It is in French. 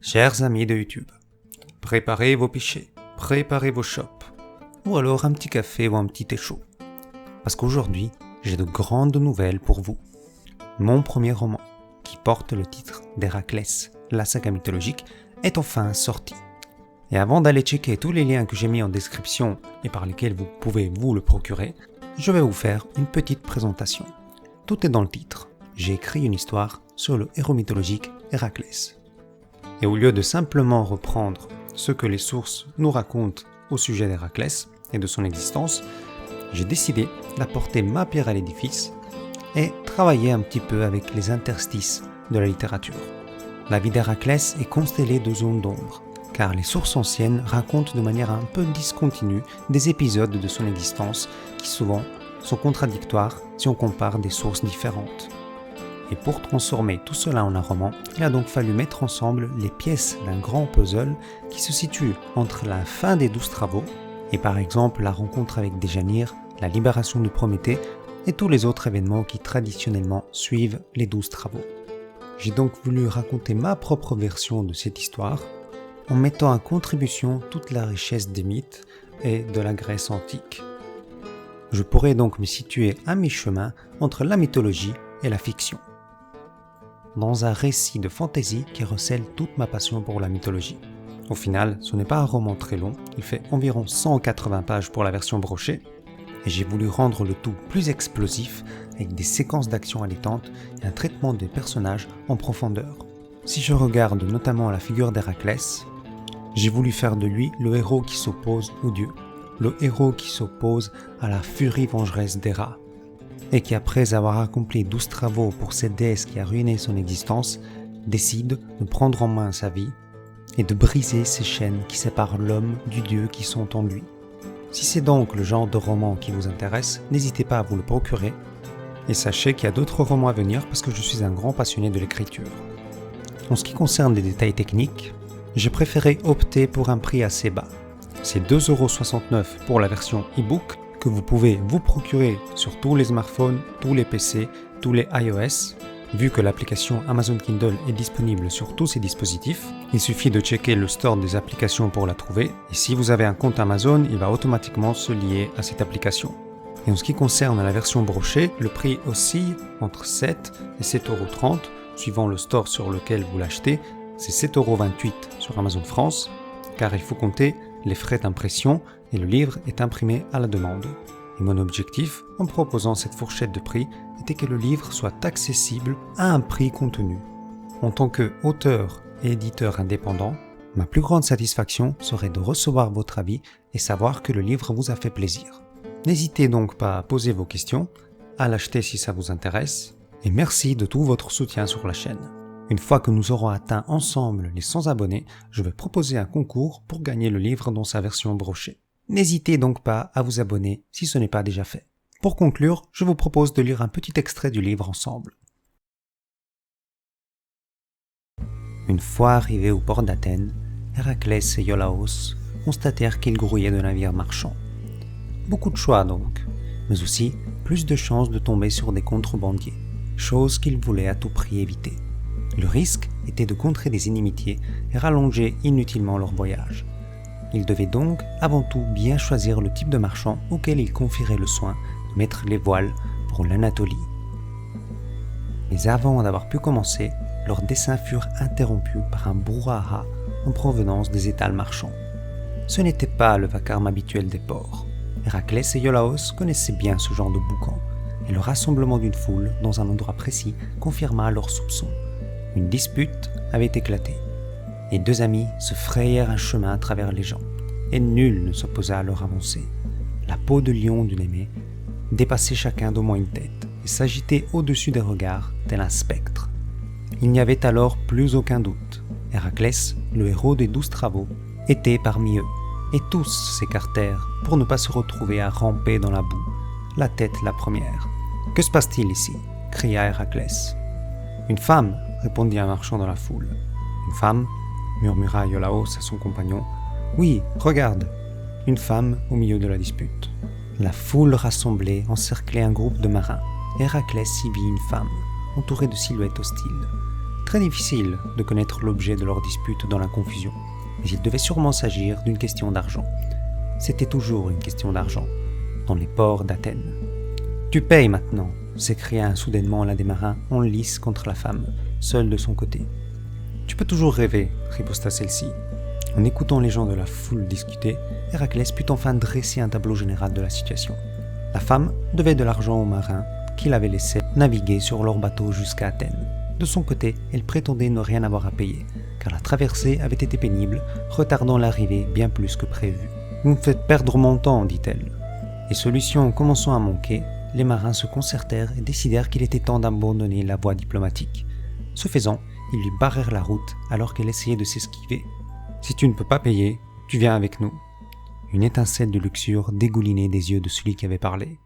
Chers amis de YouTube, préparez vos pichets, préparez vos chopes, ou alors un petit café ou un petit thé chaud. Parce qu'aujourd'hui, j'ai de grandes nouvelles pour vous. Mon premier roman, qui porte le titre d'Héraclès, la saga mythologique, est enfin sorti. Et avant d'aller checker tous les liens que j'ai mis en description et par lesquels vous pouvez vous le procurer, je vais vous faire une petite présentation. Tout est dans le titre. J'ai écrit une histoire sur le héros mythologique Héraclès. Et au lieu de simplement reprendre ce que les sources nous racontent au sujet d'Héraclès et de son existence, j'ai décidé d'apporter ma pierre à l'édifice et travailler un petit peu avec les interstices de la littérature. La vie d'Héraclès est constellée de zones d'ombre, car les sources anciennes racontent de manière un peu discontinue des épisodes de son existence qui souvent sont contradictoires si on compare des sources différentes. Et pour transformer tout cela en un roman, il a donc fallu mettre ensemble les pièces d'un grand puzzle qui se situe entre la fin des 12 travaux, et par exemple la rencontre avec Déjanire, la libération de Prométhée, et tous les autres événements qui traditionnellement suivent les 12 travaux. J'ai donc voulu raconter ma propre version de cette histoire, en mettant en contribution toute la richesse des mythes et de la Grèce antique. Je pourrais donc me situer à mi-chemin entre la mythologie et la fiction, dans un récit de fantaisie qui recèle toute ma passion pour la mythologie. Au final, ce n'est pas un roman très long, il fait environ 180 pages pour la version brochée, et j'ai voulu rendre le tout plus explosif avec des séquences d'action allaitantes et un traitement des personnages en profondeur. Si je regarde notamment la figure d'Héraclès, j'ai voulu faire de lui le héros qui s'oppose aux dieux, le héros qui s'oppose à la furie vengeresse d'Héra, et qui après avoir accompli 12 travaux pour cette déesse qui a ruiné son existence, décide de prendre en main sa vie et de briser ces chaînes qui séparent l'homme du dieu qui sont en lui. Si c'est donc le genre de roman qui vous intéresse, n'hésitez pas à vous le procurer, et sachez qu'il y a d'autres romans à venir parce que je suis un grand passionné de l'écriture. En ce qui concerne les détails techniques, j'ai préféré opter pour un prix assez bas. C'est 2,69€ pour la version e-book, que vous pouvez vous procurer sur tous les smartphones, tous les PC, tous les iOS. Vu que l'application Amazon Kindle est disponible sur tous ces dispositifs, il suffit de checker le store des applications pour la trouver, et si vous avez un compte Amazon, il va automatiquement se lier à cette application. Et en ce qui concerne la version brochée, le prix oscille entre 7 et 7,30€, suivant le store sur lequel vous l'achetez. C'est 7,28€ sur Amazon France, car il faut compter les frais d'impression et le livre est imprimé à la demande. Et mon objectif, en proposant cette fourchette de prix, était que le livre soit accessible à un prix contenu. En tant qu'auteur et éditeur indépendant, ma plus grande satisfaction serait de recevoir votre avis et savoir que le livre vous a fait plaisir. N'hésitez donc pas à poser vos questions, à l'acheter si ça vous intéresse, et merci de tout votre soutien sur la chaîne. Une fois que nous aurons atteint ensemble les 100 abonnés, je vais proposer un concours pour gagner le livre dans sa version brochée. N'hésitez donc pas à vous abonner si ce n'est pas déjà fait. Pour conclure, je vous propose de lire un petit extrait du livre ensemble. Une fois arrivés au port d'Athènes, Héraclès et Iolaos constatèrent qu'ils grouillaient de navires marchands. Beaucoup de choix donc, mais aussi plus de chances de tomber sur des contrebandiers, chose qu'ils voulaient à tout prix éviter. Le risque était de contrer des inimitiés et rallonger inutilement leur voyage. Ils devaient donc avant tout bien choisir le type de marchand auquel ils confieraient le soin de mettre les voiles pour l'Anatolie. Mais avant d'avoir pu commencer, leurs desseins furent interrompus par un brouhaha en provenance des étals marchands. Ce n'était pas le vacarme habituel des ports. Héraclès et Iolaos connaissaient bien ce genre de boucan, et le rassemblement d'une foule dans un endroit précis confirma leurs soupçons. Une dispute avait éclaté. Les deux amis se frayèrent un chemin à travers les gens, et nul ne s'opposa à leur avancée. La peau de lion d'une aimée dépassait chacun d'au moins une tête, et s'agitait au-dessus des regards, tel un spectre. Il n'y avait alors plus aucun doute. Héraclès, le héros des 12 travaux, était parmi eux, et tous s'écartèrent pour ne pas se retrouver à ramper dans la boue, la tête la première. « Que se passe-t-il ici » cria Héraclès. « Une femme » répondit un marchand dans la foule. « Une femme » murmura Iolaos à son compagnon. « Oui, regarde !» Une femme au milieu de la dispute. La foule rassemblée encerclait un groupe de marins. Héraclès y vit une femme, entourée de silhouettes hostiles. Très difficile de connaître l'objet de leur dispute dans la confusion, mais il devait sûrement s'agir d'une question d'argent. C'était toujours une question d'argent, dans les ports d'Athènes. « Tu payes maintenant !» s'écria soudainement l'un des marins en lice contre la femme, seule de son côté. « Tu peux toujours rêver !» riposta celle-ci. En écoutant les gens de la foule discuter, Héraclès put enfin dresser un tableau général de la situation. La femme devait de l'argent aux marins qui l'avaient laissé naviguer sur leur bateau jusqu'à Athènes. De son côté, elle prétendait ne rien avoir à payer, car la traversée avait été pénible, retardant l'arrivée bien plus que prévu. « Vous me faites perdre mon temps, dit-elle. » Et solutions commençant à manquer, les marins se concertèrent et décidèrent qu'il était temps d'abandonner la voie diplomatique. Ce faisant, ils lui barrèrent la route alors qu'elle essayait de s'esquiver. « Si tu ne peux pas payer, tu viens avec nous. » Une étincelle de luxure dégoulinait des yeux de celui qui avait parlé.